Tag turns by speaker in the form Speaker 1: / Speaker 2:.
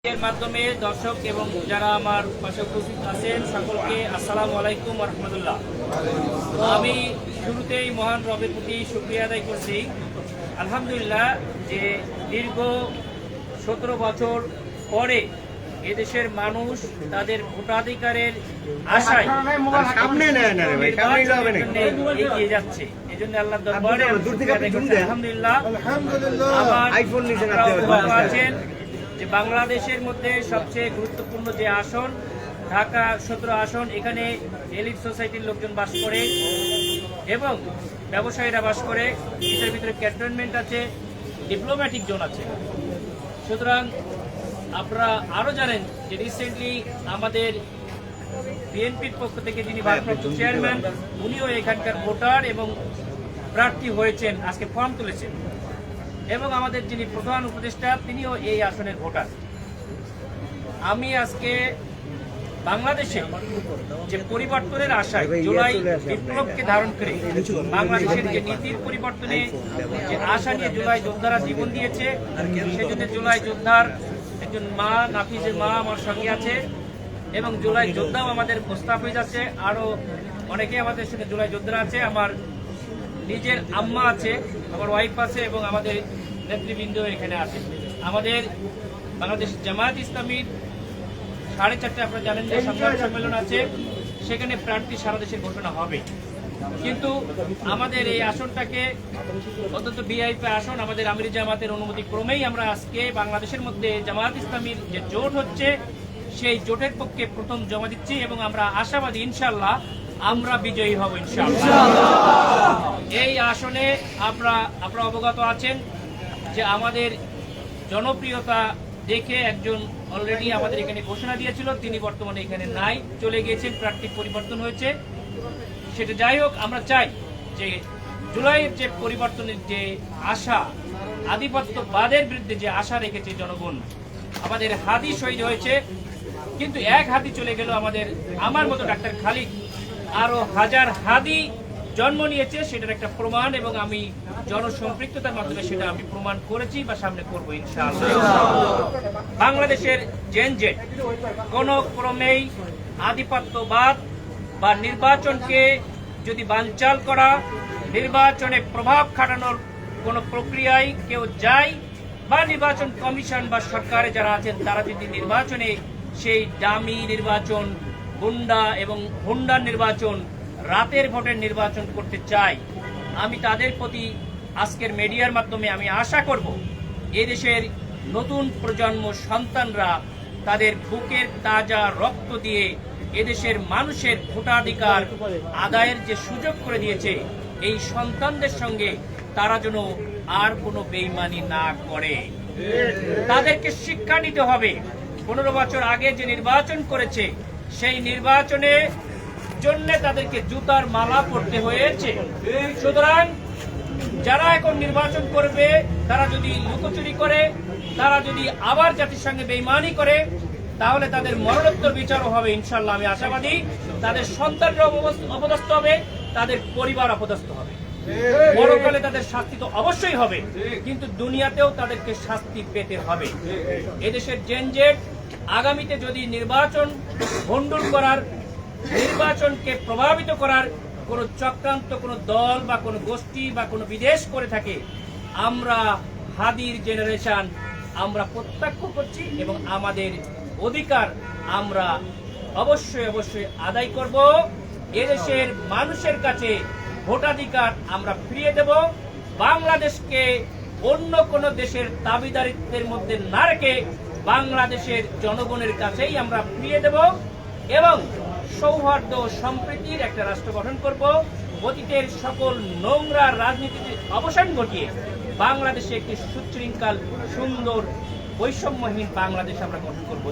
Speaker 1: এর মাধ্যমে দর্শক এবং যারা আমার পাশে উপস্থিত আছেন সকলকে আসসালামু আলাইকুম ওয়া রাহমাতুল্লাহ। আমি শুরুতেই মহান রবের প্রতি শুকরিয়া আদায় করছি আলহামদুলিল্লাহ যে দীর্ঘ 17 বছর পরে এদেশের মানুষ তাদের ভোটাধিকারের আশায় এগিয়ে যাচ্ছে। এই জন্য আল্লাহ দরবারে আলহামদুলিল্লাহ আছেন যে বাংলাদেশের মধ্যে সবচেয়ে গুরুত্বপূর্ণ যে আসন ঢাকা 17 আসন, এখানে এলিট সোসাইটির লোকজন বাস করে এবং ব্যবসায়ীরা বাস করে। এটার ভিতরে ক্যান্টনমেন্ট আছে, ডিপ্লোম্যাটিক জোন আছে। সুতরাং আপনারা আরো জানেন যে রিসেন্টলি আমাদের বিএনপির পক্ষ থেকে যিনি ভারপ্রাপ্ত চেয়ারম্যান উনিও এখানকার ভোটার এবং প্রার্থী হয়েছেন, আজকে ফর্ম তুলেছেন। এবং আমাদের যিনি প্রধান উপদেষ্টা তিনিও এই আসনের ভোটার। আমি আজকে বাংলাদেশে যে পরিবর্তনের আশায় জুলাই বিপ্লবকে ধারণ করে বাংলাদেশের যে নীতির পরিবর্তনে যে আশা নিয়ে জুলাই যোদ্ধারা জীবন দিয়েছে, সেজন্য জুলাই যোদ্ধার একজন মা, নাফিজের মা আমার সঙ্গে আছে এবং জুলাই যোদ্ধাও আমাদের মোস্তাফিজ আছে, আরো অনেকে আমাদের সঙ্গে জুলাই যোদ্ধারা আছে। আমার নিজের আম্মা আছে, আমার ওয়াইফ আছে এবং আমাদের নেতৃবৃন্দ এখানে আছে। আমাদের বাংলাদেশ জামায়াত ইসলামীর 4:30 আপনারা জানেন যে সংবাদ সম্মেলন আছে, সেখানে প্রার্থী সারা দেশের ঘোষণা হবে। কিন্তু আমাদের এই আসনটাকে অত্যন্ত ভিআইপি আসন, আমাদের আমির জামাতের অনুমতি ক্রমেই আমরা আজকে বাংলাদেশের মধ্যে জামায়াত ইসলামীর যে জোট হচ্ছে সেই জোটের পক্ষে প্রথম জমা দিচ্ছি এবং আমরা আশাবাদী ইনশাআল্লাহ আমরা বিজয়ী হব ইনশাআল্লাহ। এই আসনে আপনারা অবগত আছেন যে আমাদের জনপ্রিয়তা দেখে একজন অলরেডি আমাদের এখানে ঘোষণা দিয়েছিল, তিনি বর্তমানে এখানে নাই, চলে গিয়েছেন, প্রার্থী পরিবর্তন হয়েছে। সেটা যাই হোক, আমরা চাই যে জুলাইয়ের যে পরিবর্তনের যে আশা, আধিপত্যবাদের বিরুদ্ধে যে আশা রেখেছে জনগণ, আমাদের হাদি শহীদ হয়েছে কিন্তু এক হাদি চলে গেল। আমার মতো ডাক্তার খালিদ আরো হাজার হাদি জন্ম নিয়েছে, সেটার একটা প্রমাণ এবং আমি জনসম্পৃক্ততার মাধ্যমে সেটা আমি প্রমাণ করেছি বা সামনে করবো ইনশাআল্লাহ। বাংলাদেশের জেনজেট কোন ক্রমেই আধিপত্যবাদ বা নির্বাচনকে যদি বানচাল করা, নির্বাচনে প্রভাব খাটানোর কোন প্রক্রিয়ায় কেউ যায় বা নির্বাচন কমিশন বা সরকারে যারা আছেন তারা যদি নির্বাচনে সেই দামি নির্বাচন, গুন্ডা এবং হুন্ডার নির্বাচন, রাতের ভোটের নির্বাচন করতে চাই, আমি তাদের প্রতি আজকের মিডিয়ার মাধ্যমে আমি আশা করব এদেশের নতুন প্রজন্ম সন্তানরা তাদের বুকের তাজা রক্ত দিয়ে এদেশের মানুষের ভোটাধিকার আদায়ের যে সুযোগ করে দিয়েছে, এই সন্তানদের সঙ্গে তারা যেন আর কোনো বেইমানি না করে। তাদেরকে শিক্ষা নিতে হবে। 15 বছর আগে যে নির্বাচন করেছে সেই নির্বাচনে জন্য তাদেরকে জুতার মালা পড়তে হয়েছে। সুতরাং যারা এখন নির্বাচন করবে তারা যদি লুকোচুরি করে, তারা যদি আবার জাতির সঙ্গে বেইমানি করে, তাহলে তাদের মরণোত্তর বিচারও হবে ইনশাআল্লাহ। আমি আশাবাদী তাদের সন্তানরা অপদস্থ হবে, তাদের পরিবার অপদস্থ হবে। পরকালে তাদের শাস্তি তো অবশ্যই হবে, কিন্তু দুনিয়াতেও তাদেরকে শাস্তি পেতে হবে। এদেশের জেনজেট আগামীতে যদি নির্বাচন ভণ্ডুল করার, নির্বাচনকে প্রভাবিত করার কোন চক্রান্ত কোন দল বা কোন গোষ্ঠী বা কোন বিদেশ করে থাকে, আমরা হাদির জেনারেশন আমরা প্রত্যক্ষ করছি এবং আমাদের অধিকার আমরা অবশ্যই আদায় করব। এদেশের মানুষের কাছে ভোটাধিকার আমরা ফিরিয়ে দেব। বাংলাদেশকে অন্য কোন দেশের দাবিদারিত্বের মধ্যে না রেখে বাংলাদেশের জনগণের কাছেই আমরা ফিরিয়ে দেব এবং সৌহার্দ্য সম্প্রীতির একটা রাষ্ট্র গঠন করব। অতীতের সকল নোংরা রাজনীতির অবসান ঘটিয়ে বাংলাদেশে একটি সুশৃঙ্খল, সুন্দর, বৈষম্যহীন বাংলাদেশ আমরা গঠন করব।